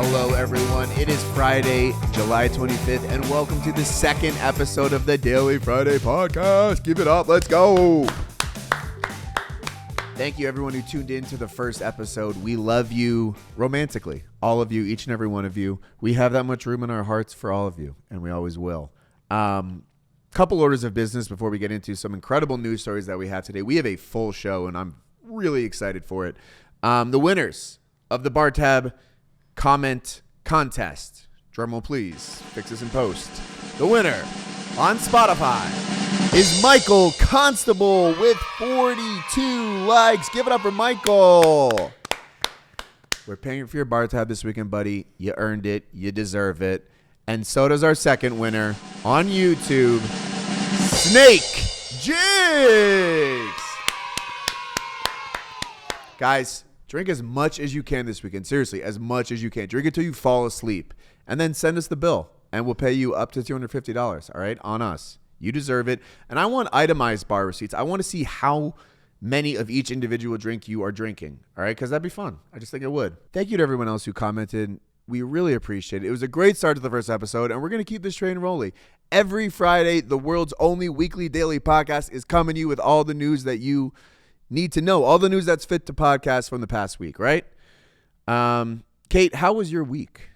Hello, everyone. It is Friday, July 25th, and welcome to the second episode of the Daily Friday Podcast. Give it up. Let's go. Thank you, everyone who tuned in to the first episode. We love you romantically. All of you, each and every one of you. We have that much room in our hearts for all of you, and we always will. Couple orders of business before we get into some incredible news stories that we have today. We have a full show, and I'm really excited for it. The winners of the Bar Tab comment contest. Drumroll, please. Fix this in post. The winner on Spotify is Michael Constable with 42 likes. Give it up for Michael. We're paying for your Bar Tab this weekend, buddy. You earned it. You deserve it. And so does our second winner on YouTube, SnakeJiggs. Guys, drink as much as you can this weekend. Seriously, as much as you can. Drink it till you fall asleep. And then send us the bill. And we'll pay you up to $250, all right, on us. You deserve it. And I want itemized bar receipts. I want to see how many of each individual drink you are drinking, all right, because that'd be fun. I just think it would. Thank you to everyone else who commented. We really appreciate it. It was a great start to the first episode, and we're going to keep this train rolling. Every Friday, the world's only weekly daily podcast is coming to you with all the news that you need to know, all the news that's fit to podcast from the past week, right? Kate, how was your week?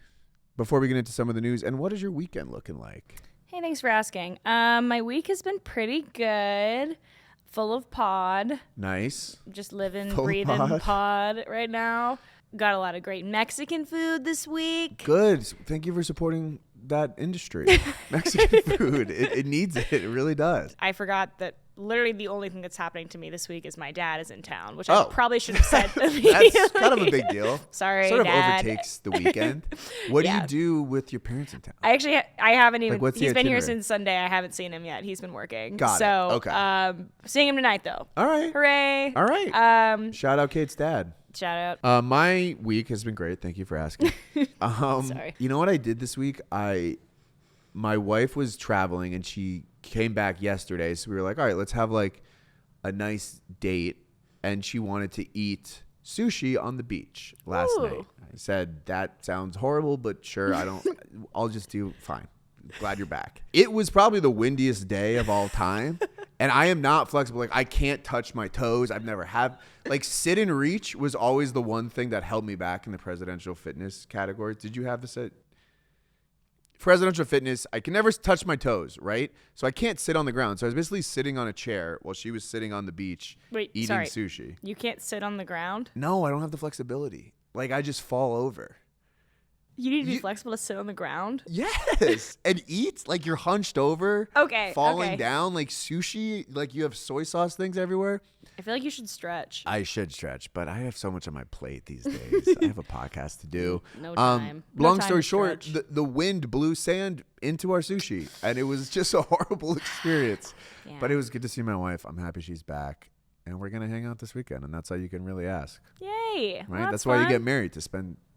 Before we get into some of the news, and what is your weekend looking like? Hey, thanks for asking. My week has been pretty good. Full of pod. Nice. Just living, breathing pod right now. Got a lot of great Mexican food this week. Good. Thank you for supporting that industry. Mexican food. It needs it. It really does. I forgot that literally the only thing that's happening to me this week is my dad is in town, which I probably should have said immediately. That's kind of a big deal. Sorry, sort of Dad. overtakes the weekend. What do you do with your parents in town? I haven't even. Like, he's been here since Sunday. I haven't seen him yet. He's been working. Got it. Okay. Seeing him tonight though. All right. Hooray. All right. Shout out Kate's dad. Shout out. My week has been great. Thank you for asking. Sorry. You know what I did this week? My wife was traveling and she came back yesterday. So we were like, all right, let's have like a nice date. And she wanted to eat sushi on the beach last night. I said, that sounds horrible, but sure, I'll just do fine. Glad you're back. It was probably the windiest day of all time. And I am not flexible. Like, I can't touch my toes. I've never had. Like, sit and reach was always the one thing that held me back in the presidential fitness category. Did you have this at presidential fitness? I can never touch my toes, right? So I can't sit on the ground. So I was basically sitting on a chair while she was sitting on the beach eating sushi. You can't sit on the ground? No, I don't have the flexibility. Like, I just fall over. You need to be flexible to sit on the ground? Yes. And eat like you're hunched over. Okay. Falling down like sushi. Like you have soy sauce things everywhere. I feel like you should stretch. I should stretch, but I have so much on my plate these days. I have a podcast to do. No time. Long story short, the wind blew sand into our sushi, and it was just a horrible experience. Yeah. But it was good to see my wife. I'm happy she's back. And we're going to hang out this weekend, and that's all you can really ask. Yay. Right? Well, that's why you get married,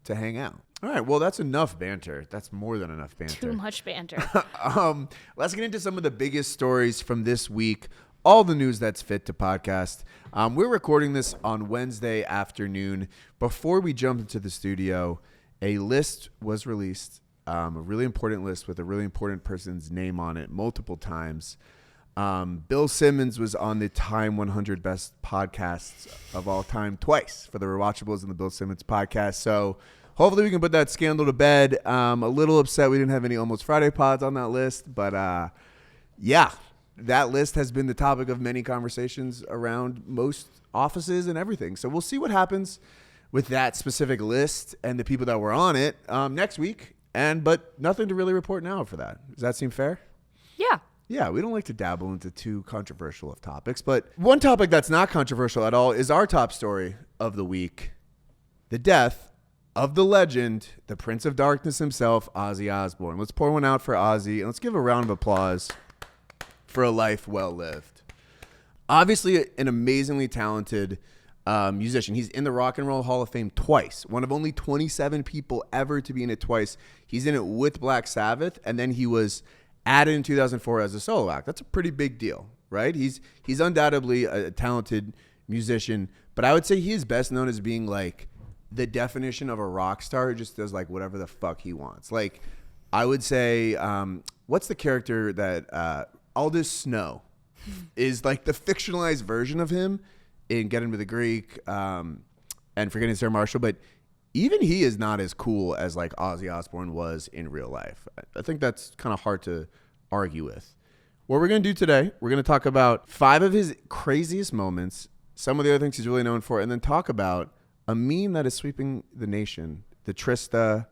to hang out. All right, well, that's enough banter. That's more than enough banter. Too much banter. Let's get into some of the biggest stories from this week. All the news that's fit to podcast. We're recording this on Wednesday afternoon. Before we jump into the studio, a list was released, a really important list with a really important person's name on it multiple times. Bill Simmons was on the Time 100 Best Podcasts of All Time twice for the Rewatchables and the Bill Simmons podcast. So hopefully we can put that scandal to bed. A little upset we didn't have any Almost Friday pods on that list. But yeah, that list has been the topic of many conversations around most offices and everything. So we'll see what happens with that specific list and the people that were on it next week. But nothing to really report now for that. Does that seem fair? Yeah. Yeah, we don't like to dabble into too controversial of topics, but one topic that's not controversial at all is our top story of the week, the death of the legend, the Prince of Darkness himself, Ozzy Osbourne. Let's pour one out for Ozzy, and let's give a round of applause for a life well lived. Obviously, an amazingly talented musician. He's in the Rock and Roll Hall of Fame twice, one of only 27 people ever to be in it twice. He's in it with Black Sabbath, and then he was added in 2004 as a solo act. That's a pretty big deal, right? He's undoubtedly a talented musician, but I would say he is best known as being like the definition of a rock star who just does like whatever the fuck he wants. Like, I would say, what's the character that Aldous Snow is like the fictionalized version of him in Get Him to the Greek and Forgetting Sarah Marshall, but even he is not as cool as like Ozzy Osbourne was in real life. I think that's kind of hard to argue with. What we're going to do today, we're going to talk about 5 of his craziest moments, some of the other things he's really known for, and then talk about a meme that is sweeping the nation, the Trisha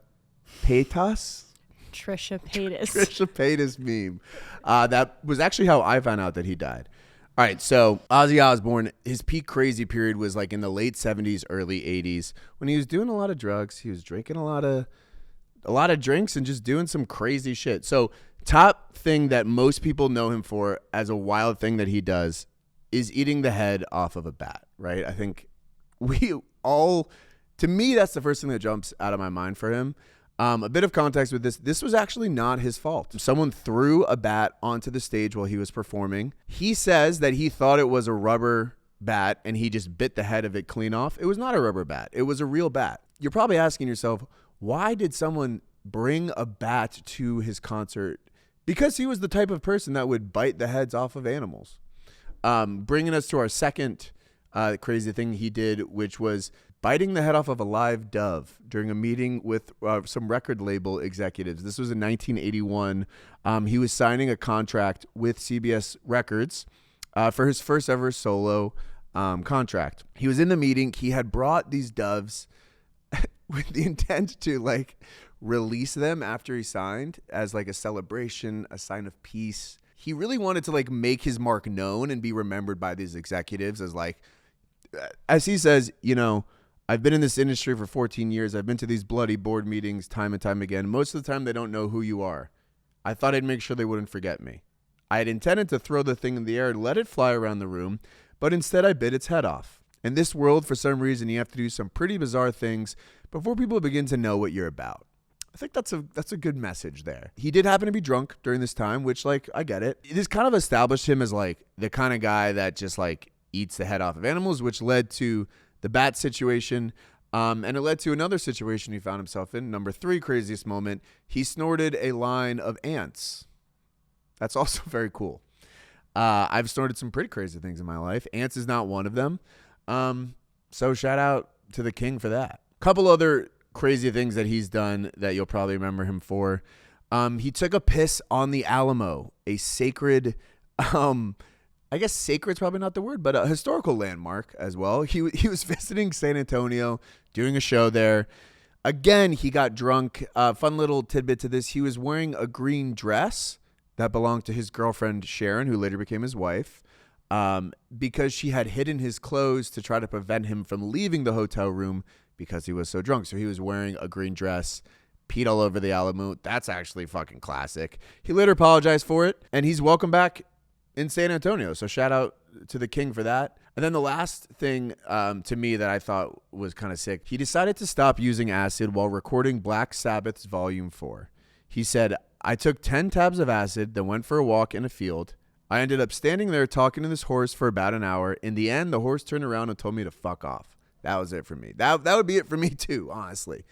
Paytas? Trisha Paytas. Trisha Paytas meme. That was actually how I found out that he died. All right, so Ozzy Osbourne, his peak crazy period was like in the late 70s, early 80s, when he was doing a lot of drugs. He was drinking a lot of drinks and just doing some crazy shit. So top thing that most people know him for as a wild thing that he does is eating the head off of a bat, right? I think to me, that's the first thing that jumps out of my mind for him. A bit of context with this. This was actually not his fault. Someone threw a bat onto the stage while he was performing. He says that he thought it was a rubber bat and he just bit the head of it clean off. It was not a rubber bat. It was a real bat. You're probably asking yourself, why did someone bring a bat to his concert? Because he was the type of person that would bite the heads off of animals. Bringing us to our second crazy thing he did, which was biting the head off of a live dove during a meeting with some record label executives. This was in 1981. He was signing a contract with CBS Records for his first ever solo contract. He was in the meeting. He had brought these doves with the intent to like release them after he signed as like a celebration, a sign of peace. He really wanted to like make his mark known and be remembered by these executives as like, as he says, you know, I've been in this industry for 14 years. I've been to these bloody board meetings time and time again. Most of the time, they don't know who you are. I thought I'd make sure they wouldn't forget me. I had intended to throw the thing in the air and let it fly around the room, but instead I bit its head off. In this world, for some reason, you have to do some pretty bizarre things before people begin to know what you're about. I think that's a good message there. He did happen to be drunk during this time, which, like, I get it. This kind of established him as, like, the kind of guy that just, like, eats the head off of animals, which led to the bat situation, and it led to another situation he found himself in. Number 3 craziest moment, he snorted a line of ants. That's also very cool. I've snorted some pretty crazy things in my life. Ants is not one of them. So shout out to the king for that. Couple other crazy things that he's done that you'll probably remember him for. He took a piss on the Alamo, a sacred, I guess sacred's probably not the word, but a historical landmark as well. He was visiting San Antonio, doing a show there. Again, he got drunk. Fun little tidbit to this. He was wearing a green dress that belonged to his girlfriend, Sharon, who later became his wife, because she had hidden his clothes to try to prevent him from leaving the hotel room because he was so drunk. So he was wearing a green dress, peed all over the Alamo. That's actually fucking classic. He later apologized for it, and he's welcome back in San Antonio. So shout out to the king for that. And then the last thing to me that I thought was kind of sick, he decided to stop using acid while recording Black Sabbath's Volume 4. He said, I took 10 tabs of acid, then went for a walk in a field. I ended up standing there talking to this horse for about an hour. In the end, the horse turned around and told me to fuck off. That was it for me. That would be it for me too, honestly.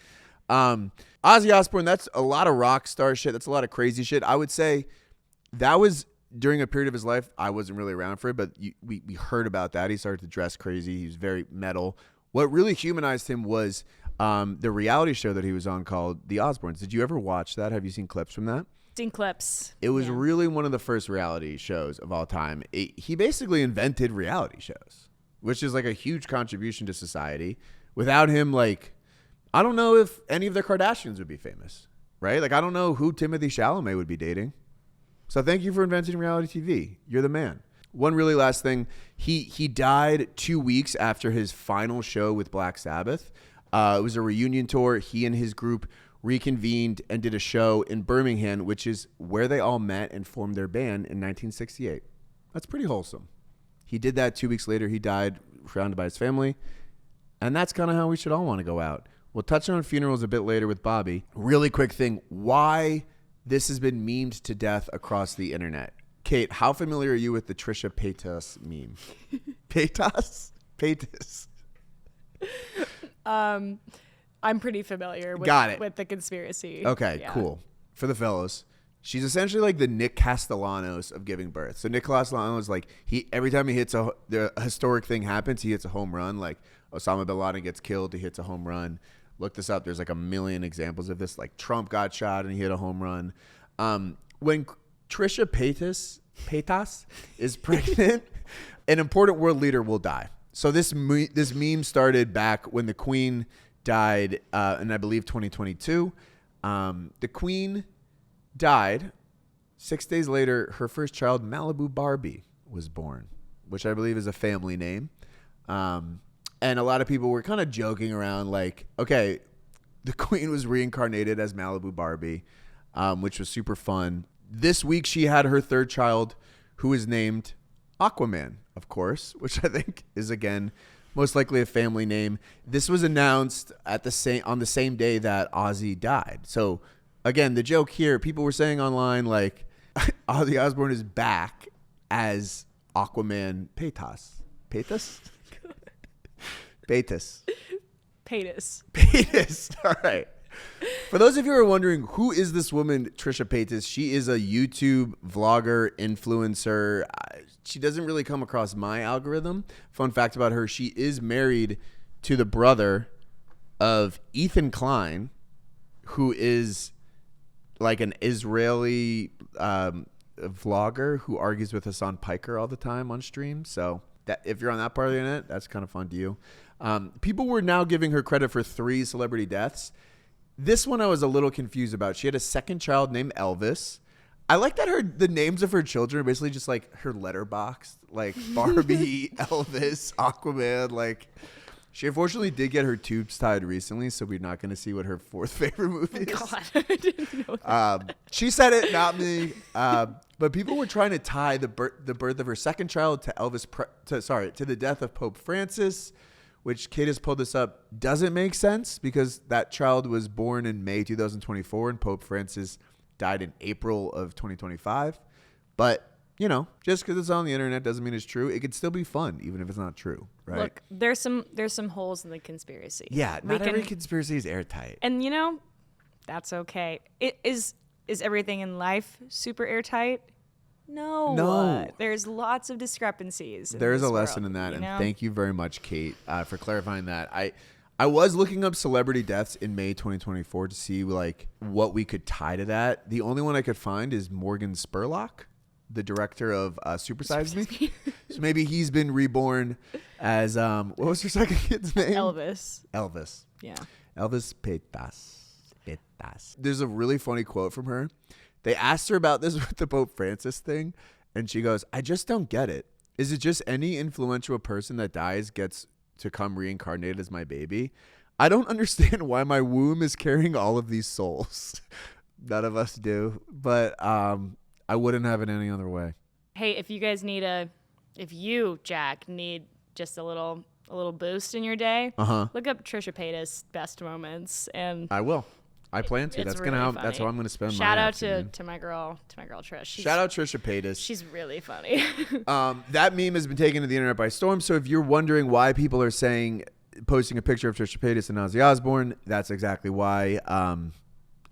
Ozzy Osbourne, that's a lot of rock star shit. That's a lot of crazy shit. I would say that was during a period of his life. I wasn't really around for it, but we heard about that. He started to dress crazy. He was very metal. What really humanized him was the reality show that he was on called The Osbournes. Did you ever watch that? Have you seen clips from that? Seen clips. It was really one of the first reality shows of all time. He basically invented reality shows, which is like a huge contribution to society. Without him, like, I don't know if any of the Kardashians would be famous, right? Like, I don't know who Timothy Chalamet would be dating. So thank you for inventing reality TV. You're the man. One really last thing. He died 2 weeks after his final show with Black Sabbath. It was a reunion tour. He and his group reconvened and did a show in Birmingham, which is where they all met and formed their band in 1968. That's pretty wholesome. He did that 2 weeks later. He died surrounded by his family. And that's kind of how we should all want to go out. We'll touch on funerals a bit later with Bobby. Really quick thing. Why this has been memed to death across the internet. Kate, how familiar are you with the Trisha Paytas meme? Paytas? Paytas. I'm pretty familiar with the conspiracy. Okay, cool. For the fellows, she's essentially like the Nick Castellanos of giving birth. So Nick Castellanos, like every time he hits a historic thing happens, he hits a home run. Like Osama bin Laden gets killed, he hits a home run. Look this up. There's like a million examples of this. Like Trump got shot and he hit a home run. When Trisha Paytas is pregnant, an important world leader will die. So this meme started back when the Queen died in, I believe, 2022. The Queen died. 6 days later, her first child, Malibu Barbie, was born, which I believe is a family name. And a lot of people were kind of joking around like, okay, the Queen was reincarnated as Malibu Barbie, which was super fun. This week, she had her third child, who is named Aquaman, of course, which I think is, again, most likely a family name. This was announced on the same day that Ozzy died. So, again, the joke here, people were saying online, like, Ozzy Osbourne is back as Aquaman Paytas. Paytas? Paytas. Paytas. Paytas. All right. For those of you who are wondering, who is this woman, Trisha Paytas? She is a YouTube vlogger, influencer. She doesn't really come across my algorithm. Fun fact about her, she is married to the brother of Ethan Klein, who is like an Israeli vlogger who argues with Hassan Piker all the time on stream. So that if you're on that part of the internet, that's kind of fun to you. People were now giving her credit for 3 celebrity deaths. This one I was a little confused about. She had a second child named Elvis. I like that the names of her children are basically just like her letterbox, like Barbie, Elvis, Aquaman. Like, she unfortunately did get her tubes tied recently, so we're not going to see what her 4th favorite movie is. God, I didn't know that. She said it, not me. But people were trying to tie the birth of her second child to to the death of Pope Francis, which Kate has pulled this up, doesn't make sense because that child was born in May 2024 and Pope Francis died in April of 2025. But, you know, just because it's on the internet doesn't mean it's true. It could still be fun, even if it's not true, right? Look, there's some holes in the conspiracy. Yeah, not every conspiracy is airtight. And, you know, that's okay. Is everything in life super airtight? No. There's lots of discrepancies. There's a lesson in that, and thank you very much, Kate, for clarifying that. I was looking up celebrity deaths in May 2024 to see like what we could tie to that. The only one I could find is Morgan Spurlock, the director of Super Size Me. So maybe he's been reborn as what was her second kid's name? Elvis. Yeah. Elvis Paytas. There's a really funny quote from her. They asked her about this with the Pope Francis thing, and she goes, "I just don't get it. Is it just any influential person that dies gets to come reincarnated as my baby? I don't understand why my womb is carrying all of these souls." None of us do, but I wouldn't have it any other way. Hey, if you guys if you, Jack, need just a little boost in your day, look up Trisha Paytas' best moments, and I will. I plan to. That's really that's how I'm gonna spend Shout my out afternoon. to my girl Trish. Shout out Trisha Paytas. She's really funny. That meme has been taken to the internet by storm. So if you're wondering why people are posting a picture of Trisha Paytas and Ozzy Osbourne, that's exactly why.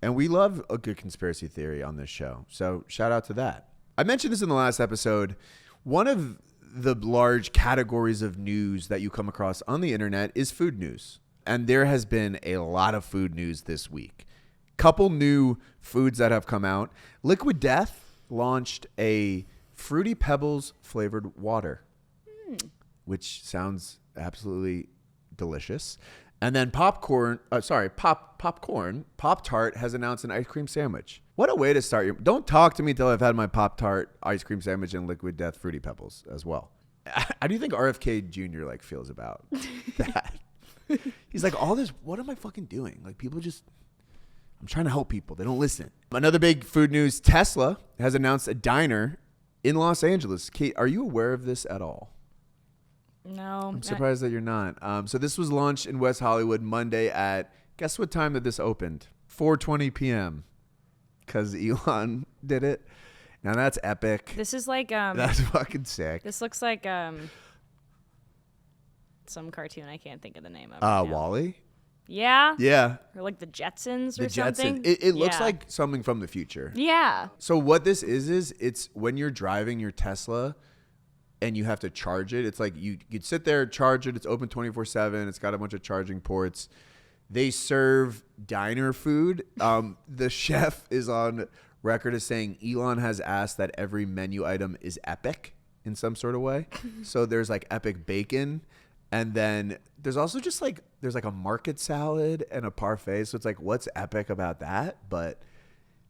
And we love a good conspiracy theory on this show. So shout out to that. I mentioned this in the last episode. One of the large categories of news that you come across on the internet is food news. And there has been a lot of food news this week. Couple new foods that have come out. Liquid Death launched a Fruity Pebbles flavored water, which sounds absolutely delicious. And then Pop-Tart has announced an ice cream sandwich. What a way to start don't talk to me until I've had my Pop-Tart ice cream sandwich and Liquid Death Fruity Pebbles as well. How do you think RFK Jr. feels about that? He's like, all this, what am I fucking doing? Like, people just, I'm trying to help people. They don't listen. Another big food news, Tesla has announced a diner in Los Angeles. Kate, are you aware of this at all? No. I'm surprised that you're not. So this was launched in West Hollywood Monday at, guess what time that this opened? 4:20 p.m. Because Elon did it. Now that's epic. This is like that's fucking sick. This looks like some cartoon I can't think of the name of. WALL-E? Yeah? Yeah. Or like the Jetsons The or something? Jetsons. It looks Yeah. like something from the future. Yeah. So what this is it's when you're driving your Tesla and you have to charge it. It's like you'd sit there, charge it. It's open 24/7. It's got a bunch of charging ports. They serve diner food. The chef is on record as saying Elon has asked that every menu item is epic in some sort of way. So there's like epic bacon. And then there's also just like, there's like a market salad and a parfait. So it's like, what's epic about that? But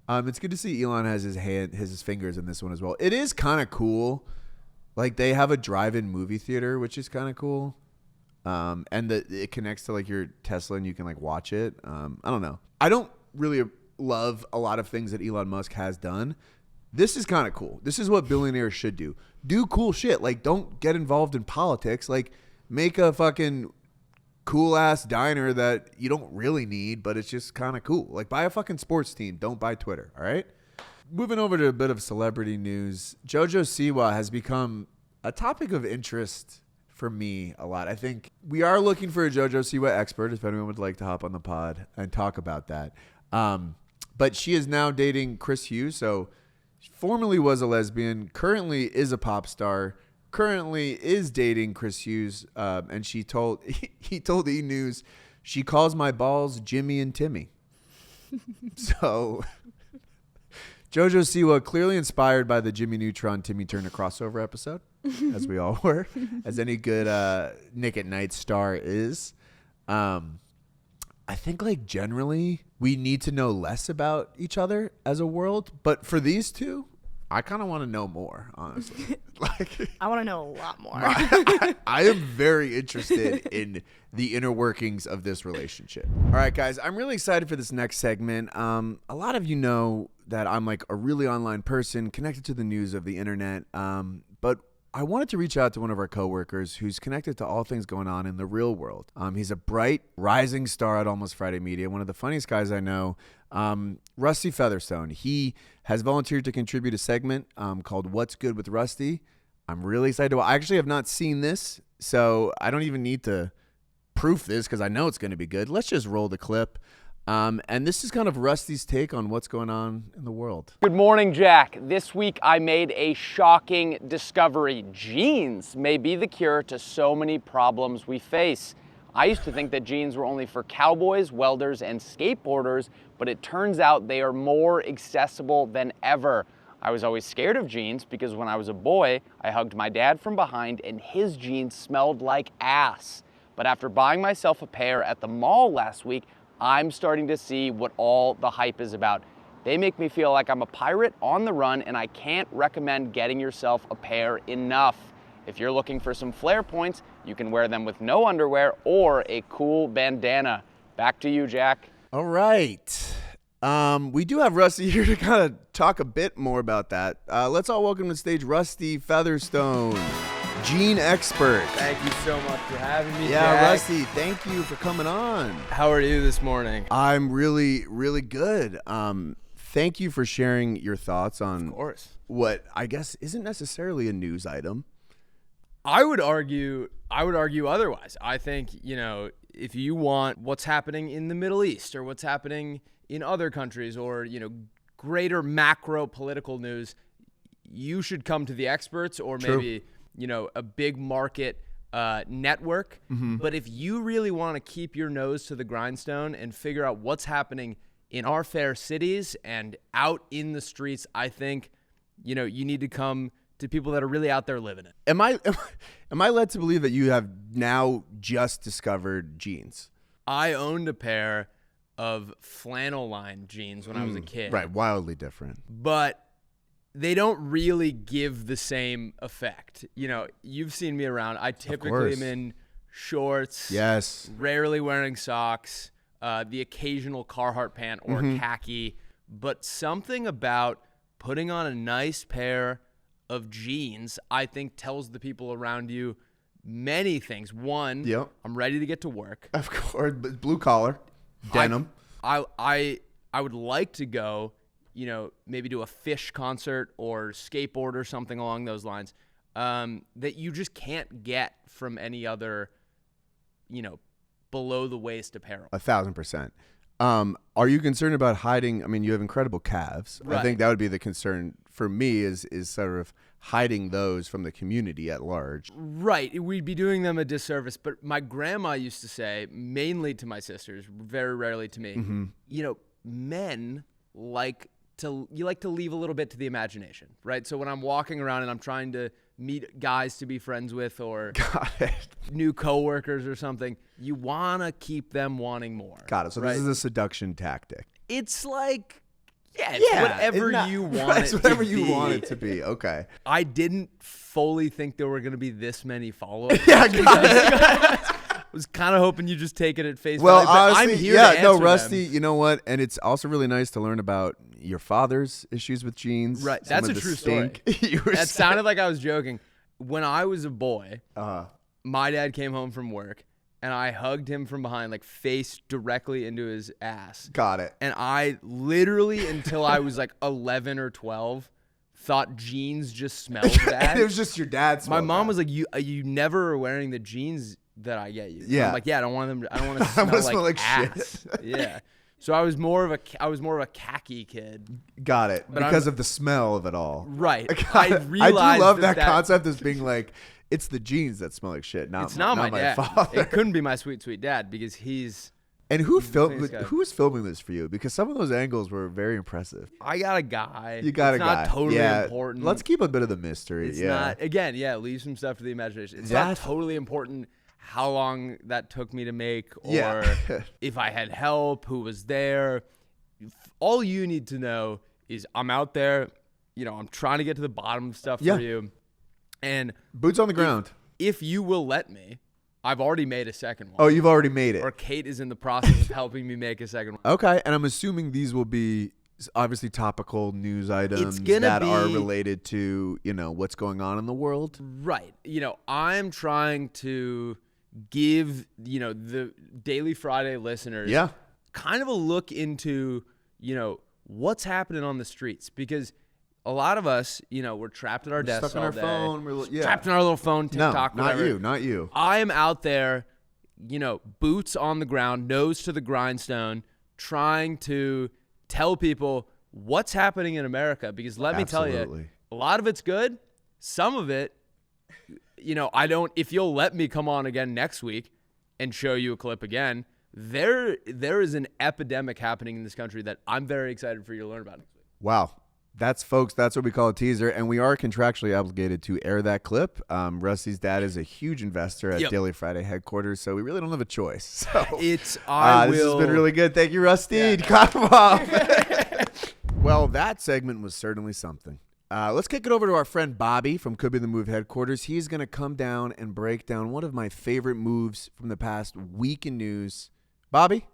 it's good to see Elon has his fingers in this one as well. It is kind of cool. Like they have a drive-in movie theater, which is kind of cool. And it connects to like your Tesla and you can like watch it. I don't know. I don't really love a lot of things that Elon Musk has done. This is kind of cool. This is what billionaires should do. Do cool shit. Like don't get involved in politics. Like make a fucking cool ass diner that you don't really need, but it's just kind of cool. Like buy a fucking sports team. Don't buy Twitter. All right. Moving over to a bit of celebrity news. JoJo Siwa has become a topic of interest for me a lot. I think we are looking for a JoJo Siwa expert if anyone would like to hop on the pod and talk about that. But she is now dating Chris Hughes. So she formerly was a lesbian, currently is a pop star, currently is dating Chris Hughes, and he told E! News, she calls my balls Jimmy and Timmy. So JoJo Siwa, clearly inspired by the Jimmy Neutron, Timmy Turner crossover episode, as we all were, as any good Nick at Night star is. I think like generally we need to know less about each other as a world, but for these two, I kind of want to know more, honestly. Like, I want to know a lot more. I am very interested in the inner workings of this relationship. All right, guys, I'm really excited for this next segment. A lot of you know that I'm like a really online person connected to the news of the internet. But I wanted to reach out to one of our coworkers who's connected to all things going on in the real world. He's a bright, rising star at Almost Friday Media, one of the funniest guys I know. Rusty Featherstone. He has volunteered to contribute a segment called What's Good with Rusty. I'm really excited. I actually have not seen this, so I don't even need to proof this because I know it's going to be good. Let's just roll the clip. And this is kind of Rusty's take on what's going on in the world. Good morning, Jack. This week I made a shocking discovery. Jeans may be the cure to so many problems we face. I used to think that jeans were only for cowboys, welders, and skateboarders, but it turns out they are more accessible than ever. I was always scared of jeans because when I was a boy, I hugged my dad from behind and his jeans smelled like ass. But after buying myself a pair at the mall last week, I'm starting to see what all the hype is about. They make me feel like I'm a pirate on the run, and I can't recommend getting yourself a pair enough. If you're looking for some flare points, you can wear them with no underwear or a cool bandana. Back to you, Jack. All right. We do have Rusty here to kind of talk a bit more about that. Let's all welcome to the stage Rusty Featherstone, jean expert. Thank you so much for having me, Yeah, Jack. Rusty, thank you for coming on. How are you this morning? I'm really, really good. Thank you for sharing your thoughts on Of course. what I guess isn't necessarily a news item. I would argue otherwise. I think, if you want what's happening in the Middle East or what's happening in other countries or, greater macro political news, you should come to the experts or maybe, a big market network. Mm-hmm. But if you really want to keep your nose to the grindstone and figure out what's happening in our fair cities and out in the streets, I think, you need to come to people that are really out there living it. Am I led to believe that you have now just discovered jeans? I owned a pair of flannel line jeans when I was a kid. Right, wildly different. But they don't really give the same effect. You've seen me around. I typically am in shorts. Yes. Rarely wearing socks, the occasional Carhartt pant or khaki. But something about putting on a nice pair of jeans, I think, tells the people around you many things. One, Yep. I'm ready to get to work. Of course, but blue collar, denim. I would like to go, maybe to a Fish concert or skateboard or something along those lines, that you just can't get from any other, below the waist apparel. 1,000%. Are you concerned about hiding? I mean, you have incredible calves. Right. I think that would be the concern for me is sort of hiding those from the community at large. Right. We'd be doing them a disservice. But my grandma used to say, mainly to my sisters, very rarely to me, you know, men like to leave a little bit to the imagination, right? So when I'm walking around and I'm trying to meet guys to be friends with or new coworkers or something, you want to keep them wanting more. Got it. So right? this is a seduction tactic. It's like, it's whatever you want it's it whatever to you be. want it to be. Okay. I didn't fully think there were going to be this many followers. Yeah, got it. Was kind of hoping you just take it at face Well, value. But honestly, I'm here to answer Rusty, them. you know what? And it's also really nice to learn about your father's issues with jeans. Right. Some That's of a the true stink story. you were That saying. sounded like I was joking. When I was a boy, Uh-huh. my dad came home from work, and I hugged him from behind, like face directly into his ass. Got it. And I literally, until I was like 11 or 12, thought jeans just smelled bad. It was just your dad's. My mom was like, "You never are wearing the jeans that I get you." And Yeah. I'm like, "Yeah, I don't want them. I don't want to I smell, wanna smell like ass." Yeah. So I was more of a khaki kid. Got it. But Because of the smell of it all. Right. I realized do love that that concept as being like, it's the jeans that smell like shit, not It's not my dad. father. It couldn't be my sweet dad because he's. And who biggest guy. was filming this for you? Because some of those angles were very impressive. I got a guy. You got it's a guy. Not totally yeah. important. Let's keep a bit of the mystery. It's yeah. not. Again, leave some stuff to the imagination. It's That's- not totally important how long that took me to make or Yeah. if I had help, who was there. All you need to know is I'm out there. You know, I'm trying to get to the bottom of stuff Yeah. for you. And Boots on the ground. if you will let me, I've already made a second one. Oh, you've already made it. Or Kate is in the process of helping me make a second one. Okay, and I'm assuming these will be obviously topical news items gonna that are be- related to, what's going on in the world. Right. You know, I'm trying to give, the Daily Friday listeners Yeah. kind of a look into, what's happening on the streets. Because a lot of us, we're trapped at our desks Stuck on all our day. phone. We're Trapped in our little phone, No, TikTok, not whatever. you. Not you. I am out there, boots on the ground, nose to the grindstone, trying to tell people what's happening in America. Because let me tell you, Absolutely. a lot of it's good. Some of it, if you'll let me come on again next week and show you a clip again, there is an epidemic happening in this country that I'm very excited for you to learn about next week. Wow. That's what we call a teaser, and we are contractually obligated to air that clip. Rusty's dad is a huge investor at Yep. Daily Friday headquarters, so we really don't have a choice. So This this has been really good. Thank you, Rusty. Come on. Well, that segment was certainly something. Let's kick it over to our friend Bobby from Could Be the Move headquarters. He's going to come down and break down one of my favorite moves from the past week in news. Bobby,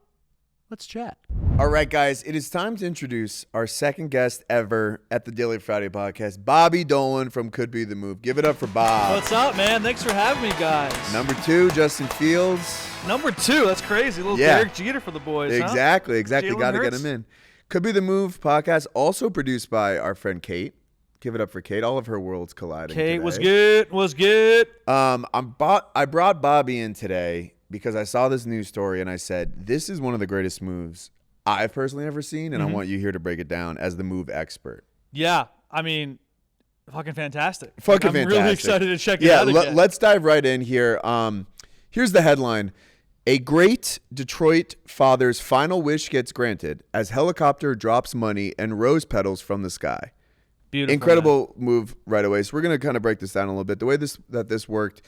let's chat. All right, guys, it is time to introduce our second guest ever at the Daily Friday podcast, Bobby Dolan from Could Be the Move. Give it up for Bob. What's up, man? Thanks for having me, guys. Number 2, Justin Fields. Number 2, that's crazy. A little Yeah. Derek Jeter for the boys, huh? Exactly. Jalen Got to get Hurts. him in. Could Be the Move podcast, also produced by our friend Kate. Give it up for Kate. All of her worlds colliding. Kate, today. was good. I brought Bobby in today because I saw this news story and I said, this is one of the greatest moves I've personally ever seen, and I want you here to break it down as the move expert. Yeah, I mean, fucking fantastic. Fucking I'm fantastic. really excited to check it out again. Let's dive right in here. Here's the headline. A great Detroit father's final wish gets granted as helicopter drops money and rose petals from the sky. Beautiful, Incredible move right away. So we're going to kind of break this down a little bit. The way this worked,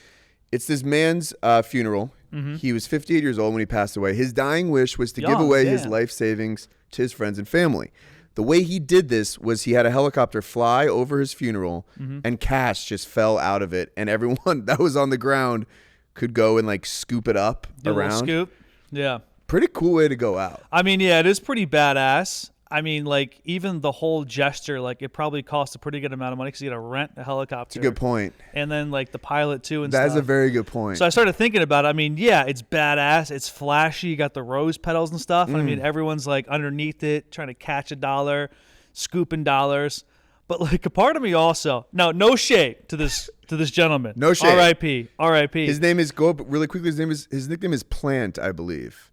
it's this man's funeral. Mm-hmm. He was 58 years old when he passed away. His dying wish was to give Young, away his yeah. life savings to his friends and family. The way he did this was he had a helicopter fly over his funeral Mm-hmm. and cash just fell out of it. And everyone that was on the ground could go and like scoop it up Do a little around. scoop. Yeah. Pretty cool way to go out. I mean, yeah, it is pretty badass. I mean, like, even the whole gesture, like, it probably costs a pretty good amount of money because you got to rent a helicopter. It's a good point. And then, like, the pilot, too, and That stuff. is a very good point. So I started thinking about it. I mean, yeah, it's badass. It's flashy. You got the rose petals and stuff. I mean, everyone's like underneath it, trying to catch a dollar, scooping dollars. But like a part of me also, no shade to this gentleman. No shade. R.I.P. His name is, go up really quickly. His nickname is Plant, I believe.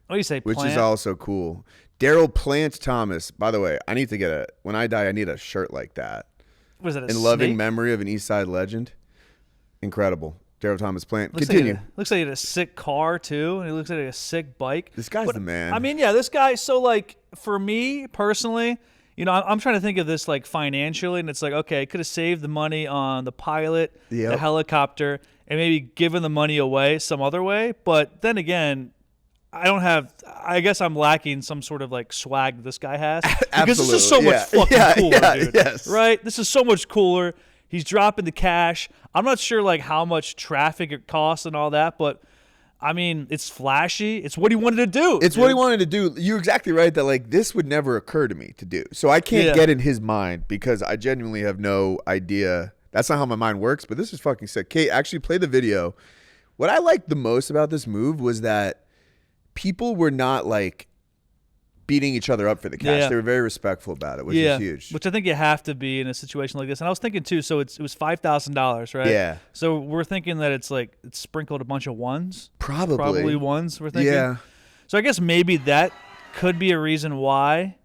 Oh, you say Which Plant? is also cool. Daryl Plant Thomas. By the way, I need to get when I die, I need a shirt like that. What is that, In loving memory of an East Side legend. Incredible. Daryl Thomas Plant. Continue. Looks like he had a sick car too, and he looks like a sick bike. This guy's the man. I mean, yeah, this guy. So like for me personally, you know, I'm trying to think of this like financially, and it's like, okay, I could have saved the money on the pilot, the helicopter, and maybe given the money away some other way. But then again, I guess I'm lacking some sort of like swag that this guy has. Because this is so much fucking cooler, dude. Yes. Right? This is so much cooler. He's dropping the cash. I'm not sure like how much traffic it costs and all that, but I mean, it's flashy. It's what he wanted to do. It's what he wanted to do. You're exactly right that like this would never occur to me to do. So I can't get in his mind because I genuinely have no idea. That's not how my mind works, but this is fucking sick. Kate, actually play the video. What I liked the most about this move was that people were not like beating each other up for the cash. Yeah. They were very respectful about it, which is huge. Which I think you have to be in a situation like this. And I was thinking too, so it was $5,000, right? Yeah. So we're thinking that it's sprinkled a bunch of ones. Probably. Probably ones, we're thinking. Yeah. So I guess maybe that could be a reason why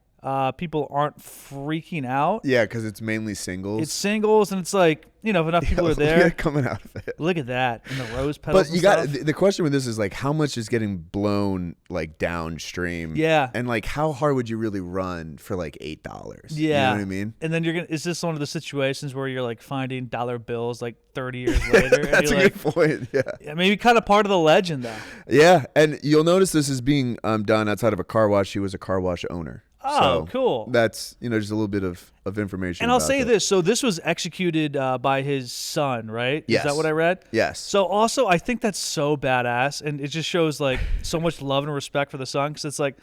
people aren't freaking out. Yeah, because it's mainly singles. It's singles, and it's like, you know, if enough people are Look there. at coming out of it. Look at that. And the rose petals. But you got the question with this is like how much is getting blown like downstream? Yeah. And like how hard would you really run for like $8? Yeah. You know what I mean? And then is this one of the situations where you're like finding dollar bills like 30 years later? That's and a you're good point. Yeah. maybe kind of part of the legend though. Yeah. And you'll notice this is being done outside of a car wash. He was a car wash owner. Oh, so cool. That's, you know, just a little bit of information. And I'll say this. So this was executed by his son, right? Yes. Is that what I read? Yes. So also, I think that's so badass. And it just shows like so much love and respect for the son. Because it's like,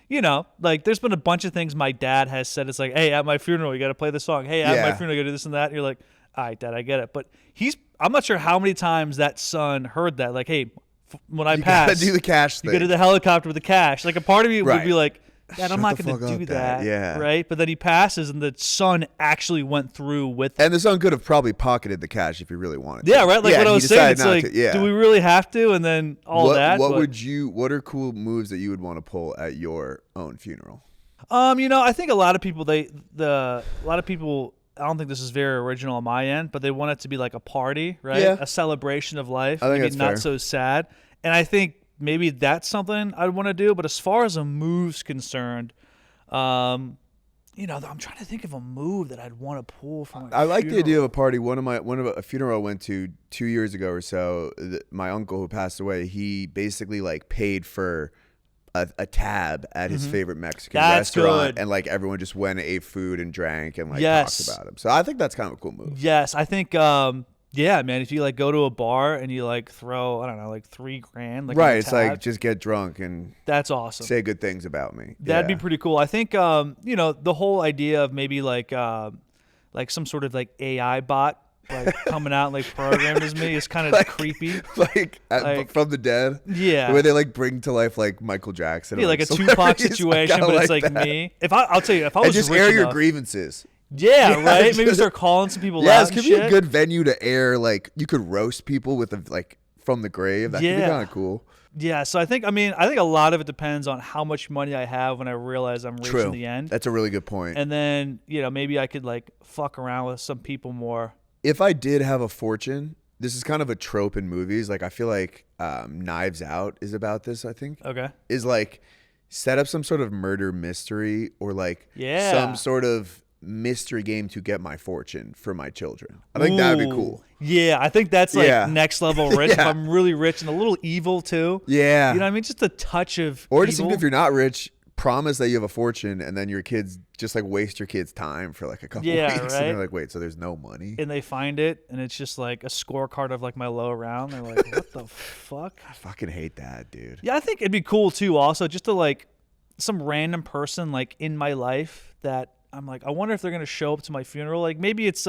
you know, like there's been a bunch of things my dad has said. It's like, hey, at my funeral, you got to play the song. Hey, at my funeral, you got to do this and that. And you're like, all right, Dad, I get it. But I'm not sure how many times that son heard that. Like, hey, when I pass, you got to do the cash thing. You got to do the helicopter with the cash. Like a part of me would be like, Dad, I'm Shut not the going fuck to up, do Dad. that. Yeah. Right? But then he passes, and the son actually went through with it. And the son could have probably pocketed the cash if he really wanted to. Yeah, right? Like what I was saying, it's like, yeah. do we really have to? And then what are cool moves that you would want to pull at your own funeral? You know, I think a lot of people, I don't think this is very original on my end, but they want it to be like a party, right? Yeah. A celebration of life. I think maybe that's not fair. so sad. And I think maybe that's something I'd want to do. But as far as a move's concerned, you know, I'm trying to think of a move that I'd want to pull from. I like the idea of a party. One of a funeral I went to 2 years ago or so. My uncle who passed away, he basically like paid for a tab at his favorite Mexican restaurant, good. and like everyone just went and ate food and drank and like Yes. talked about him. So I think that's kind of a cool move. Yes, I think. Yeah, man. If you like go to a bar and you like throw, I don't know, like $3,000, like Right, in a it's tab, like just get drunk and that's awesome. say good things about me. That'd Yeah. be pretty cool. I think you know, the whole idea of maybe like some sort of like AI bot like coming out and like programmed as me is kind of creepy. Like from the dead. Yeah. Where they like bring to life like Michael Jackson. Yeah, or, like a celebrities. Tupac situation, kinda but it's like that. me. I'll tell you, if I was And just rich air your enough- grievances. Yeah, right. Maybe just- start calling some people Yeah, out. this and could be a shit. good venue to air. Like you could roast people with like from the grave. That could be Yeah. kind of cool. Yeah, so I think a lot of it depends on how much money I have when I realize I'm reaching True. the end. That's a really good point. And then, you know, maybe I could like fuck around with some people more. If I did have a fortune, this is kind of a trope in movies. Like I feel like Knives Out is about this. I think Okay. is like set up some sort of murder mystery or like Yeah. some sort of mystery game to get my fortune for my children. I think that would be Ooh. cool. Yeah, I think that's like Yeah. next level rich. If Yeah. I'm really rich and a little evil too. Yeah. You know what I mean? Just a touch of Or just evil. even if you're not rich, promise that you have a fortune and then your kids just like waste your kids' time for like a couple Yeah, weeks. right? And they're like, wait, so there's no money? And they find it and it's just like a scorecard of like my low round. They're like, what the fuck? I fucking hate that, dude. Yeah, I think it'd be cool too also just to like some random person like in my life that I'm like, I wonder if they're gonna show up to my funeral. Like maybe it's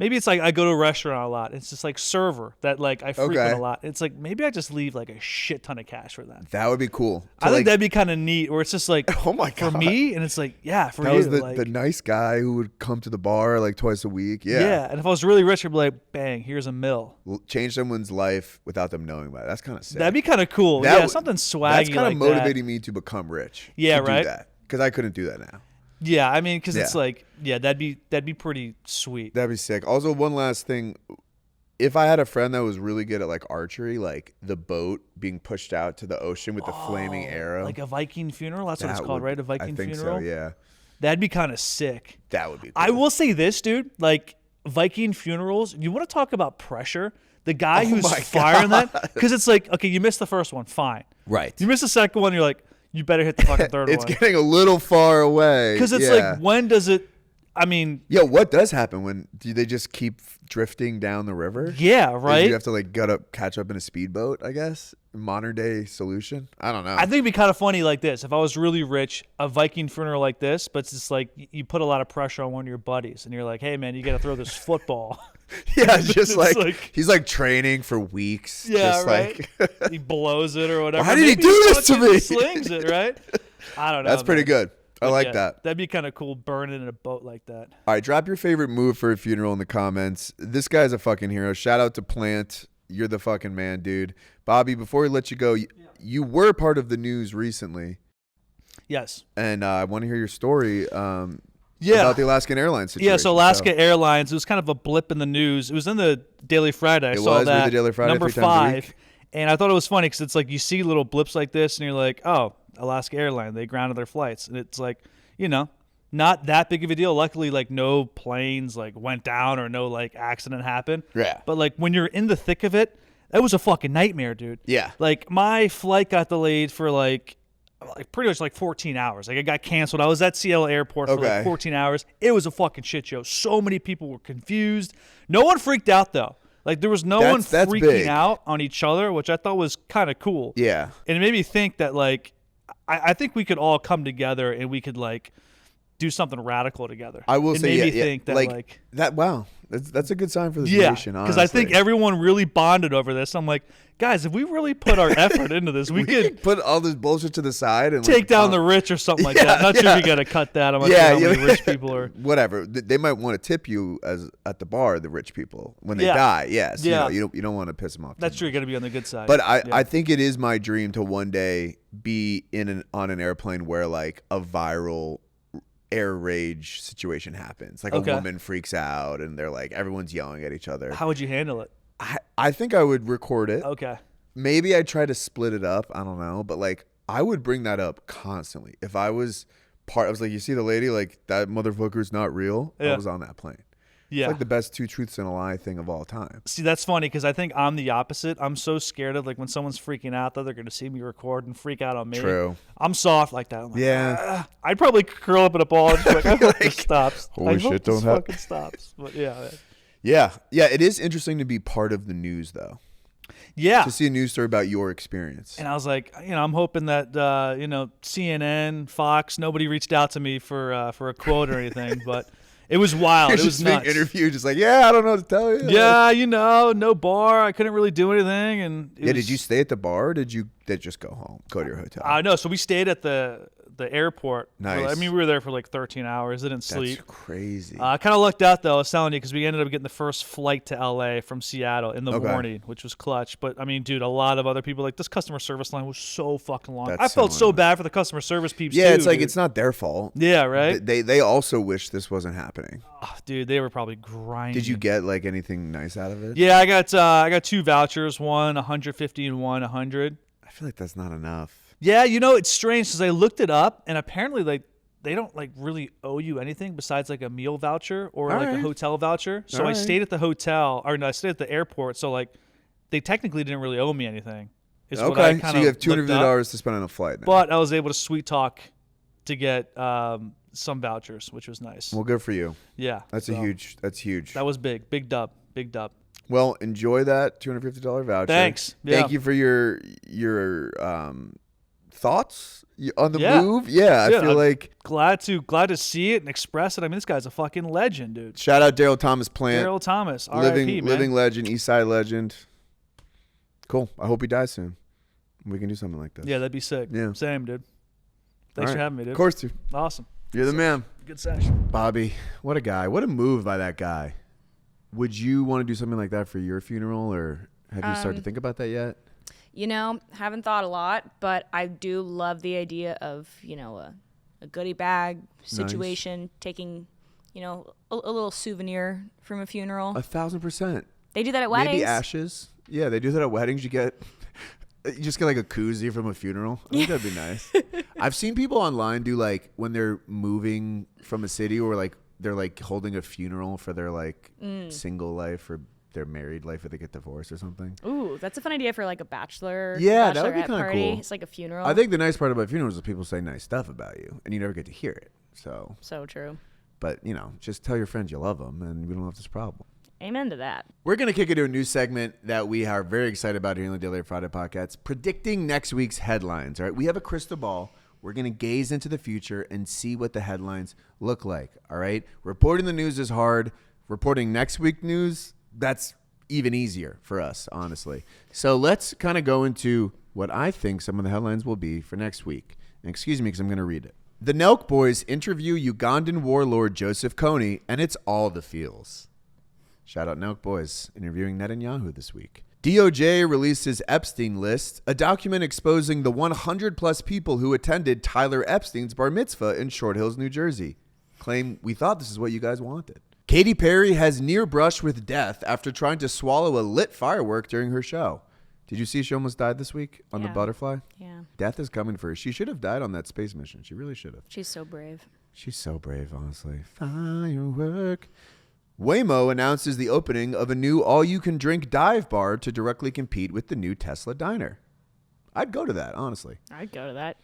maybe it's like I go to a restaurant a lot. It's just like server that like I frequent a lot. It's like maybe I just leave like a shit ton of cash for that. That would be cool. I think that'd be kind of neat. Where it's just like, oh my God, for me, and it's like, yeah, for that you. was the, like, the nice guy who would come to the bar like twice a week. Yeah. Yeah, and if I was really rich, I'd be like, bang, here's a mill. Change someone's life without them knowing about it. That's kind of sick. That'd be kind of cool. Something swaggy. That's kind of like motivating me to become rich. Yeah, to right. Do that because I couldn't do that now. Yeah, I mean, because it's like, that'd be pretty sweet. That'd be sick. Also, one last thing. If I had a friend that was really good at like archery, like the boat being pushed out to the ocean with the flaming arrow. Like a Viking funeral? That's what it's called, right? A Viking funeral? I think so, yeah. That'd be kind of sick. That would be cool. I will say this, dude. Like, Viking funerals, you want to talk about pressure? The guy who's firing that? Because it's like, okay, you missed the first one, fine. Right. You missed the second one, you're like, you better hit the fucking third one. It's getting a little far away. Because it's like, when does it, I mean. Yo, what does happen when, do they just keep drifting down the river? Yeah, right? You have to like catch up in a speedboat, I guess? Modern day solution? I don't know. I think it'd be kind of funny like this. If I was really rich, a Viking funeral like this, but it's just like you put a lot of pressure on one of your buddies and you're like, hey man, you got to throw this football. Yeah, it's just It's like he's like training for weeks. Yeah, just right. Like he blows it or whatever. Why did Maybe he do this to fucking me? Slings it, right? I don't know. That's pretty good. I But like yeah, that. That'd be kind of cool, burning in a boat like that. All right, drop your favorite move for a funeral in the comments. This guy's a fucking hero. Shout out to Plant. You're the fucking man, dude. Bobby, before we let you go, you were part of the news recently. Yes. And I want to hear your story about the Alaskan Airlines situation. Yeah, so Alaska Airlines, it was kind of a blip in the news. It was in the Daily Friday. I saw that. The Daily Friday, number 3 times a week. 5. And I thought it was funny because it's like you see little blips like this and you're like, oh, Alaska Airlines, they grounded their flights. And it's like, not that big of a deal. Luckily, like no planes like went down or no like accident happened. Yeah. But like when you're in the thick of it, that was a fucking nightmare, dude. Yeah. Like my flight got delayed for like pretty much like 14 hours. Like it got canceled. I was at Seattle Airport for like 14 hours. It was a fucking shit show. So many people were confused. No one freaked out though. Like there was no one freaking big. out on each other, which I thought was kind of cool. Yeah. And it made me think that like I think we could all come together and we could like do something radical together. I will it say, made me think that like that. Wow, that's a good sign for this nation. Because I think everyone really bonded over this. I'm like, guys, if we really put our effort into this, we could put all this bullshit to the side and take down the rich or something like that. Not sure if we got to cut that. I'm not sure how many rich people are. Whatever. They might want to tip you at the bar, the rich people, when they die. Yes. Yeah. You don't want to piss them off. That's true. You got to be on the good side. But I think it is my dream to one day be on an airplane where like a viral air rage situation happens. Like a woman freaks out and they're like, everyone's yelling at each other. How would you handle it? I think I would record it. Okay. Maybe I'd try to split it up. I don't know. But like, I would bring that up constantly. If I was I was like, you see the lady, like that motherfucker's not real. I was on that plane. Yeah. It's like the best 2 truths and a lie thing of all time. See, that's funny because I think I'm the opposite. I'm so scared of like when someone's freaking out that they're going to see me record and freak out on me. True. I'm soft like that. I'm like, yeah. I'd probably curl up in a ball and just be like, I hope this stops. Holy shit, don't happen. Fucking stops. But yeah. Yeah. Yeah. It is interesting to be part of the news though. Yeah. To see a news story about your experience. And I was like, I'm hoping that, CNN, Fox, nobody reached out to me for a quote or anything, but it was wild. It was nuts. Interview, just like, I don't know what to tell you. Yeah, no bar. I couldn't really do anything. And did you stay at the bar or did you just go home, go to your hotel? No, so we stayed at the airport. Nice. We were there for like 13 hours. Didn't sleep. That's crazy. I kind of lucked out though. I was telling you because we ended up getting the first flight to LA from Seattle in the morning, which was clutch. But I mean, dude, a lot of other people like this customer service line was so fucking long. I felt so bad for the customer service peeps. Yeah, too, it's like dude. It's not their fault. Yeah, right. They also wish this wasn't happening. Oh, dude, they were probably grinding. Did you get like anything nice out of it? Yeah, I got 2 vouchers, one 150 and one 100. I feel like that's not enough. Yeah, it's strange because I looked it up and apparently like they don't like really owe you anything besides like a meal voucher or a hotel voucher. So I stayed at the hotel I stayed at the airport. So like they technically didn't really owe me anything. So you have $250 to spend on a flight now. But I was able to sweet talk to get some vouchers, which was nice. Well, good for you. Yeah. That's huge. That was big dub. Well, enjoy that $250 voucher. Thanks. Thank you for your thoughts on the Yeah. move? Yeah, I feel I'm like glad to see it and express it. I mean, this guy's a fucking legend, dude. shout out Daryl Thomas Plant, Daryl Thomas, R.I.P. man. living legend, East Side legend. Cool. I hope he dies soon. We can do something like this. Yeah, that'd be sick. Yeah. Same, dude. Thanks for having me, dude. Of course, dude. Awesome. You're the man. Good session. Bobby, what a guy. What a move by that guy. Would you want to do something like that for your funeral, or have you started to think about that yet? You know, haven't thought a lot, but I do love the idea of, a goodie bag situation, taking, a little souvenir from a funeral. 1,000%. They do that at weddings. Maybe ashes. Yeah, they do that at weddings. You just get like a koozie from a funeral. I think that'd be nice. I've seen people online do like when they're moving from a city, or like they're like holding a funeral for their like single life or their married life if they get divorced or something. Ooh, that's a fun idea for like a bachelor. Yeah, that would be bachelorette kind of party. cool. It's like a funeral. I think the nice part about funerals is people say nice stuff about you, and you never get to hear it. So true. But just tell your friends you love them, and we don't have this problem. Amen to that. We're going to kick into a new segment that we are very excited about here in the Daily Friday podcast, predicting next week's headlines. All right, we have a crystal ball. We're going to gaze into the future and see what the headlines look like. All right, reporting the news is hard. Reporting next week news, that's even easier for us, honestly. So let's kind of go into what I think some of the headlines will be for next week. And excuse me, because I'm going to read it. The Nelk Boys interview Ugandan warlord Joseph Kony, and it's all the feels. Shout out Nelk Boys, interviewing Netanyahu this week. DOJ releases Epstein list, a document exposing the 100-plus people who attended Tyler Epstein's bar mitzvah in Short Hills, New Jersey. Claim, we thought this is what you guys wanted. Katy Perry has near brushed with death after trying to swallow a lit firework during her show. Did you see she almost died this week on the butterfly? Yeah. Death is coming for her. She should have died on that space mission. She really should have. She's so brave. She's so brave, honestly. Firework. Waymo announces the opening of a new all-you-can-drink dive bar to directly compete with the new Tesla diner. I'd go to that, honestly. I'd go to that.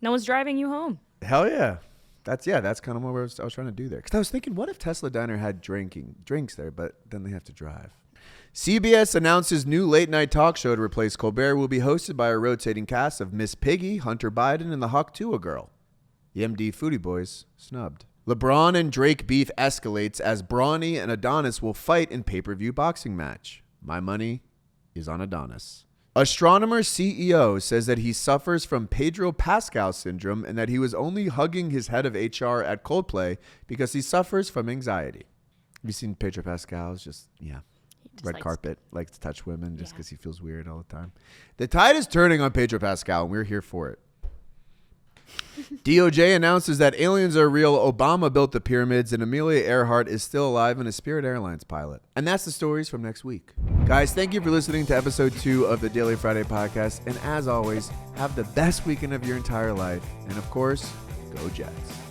No one's driving you home. Hell yeah. That's kind of what I was trying to do there. Because I was thinking, what if Tesla diner had drinks there, but then they have to drive? CBS announces new late-night talk show to replace Colbert will be hosted by a rotating cast of Miss Piggy, Hunter Biden, and the Hawk Tuah girl. The MD Foodie Boys snubbed. LeBron and Drake beef escalates as Brawny and Adonis will fight in pay-per-view boxing match. My money is on Adonis. Astronomer CEO says that he suffers from Pedro Pascal syndrome and that he was only hugging his head of HR at Coldplay because he suffers from anxiety. Have you seen Pedro Pascal? It's just red carpet, likes to touch women just because he feels weird all the time. The tide is turning on Pedro Pascal, and we're here for it. DOJ announces that aliens are real, Obama built the pyramids, and Amelia Earhart is still alive and a Spirit Airlines pilot. And that's the stories from next week. Guys, thank you for listening to episode 2 of the Daily Friday podcast. And as always, have the best weekend of your entire life. And of course, go Jets.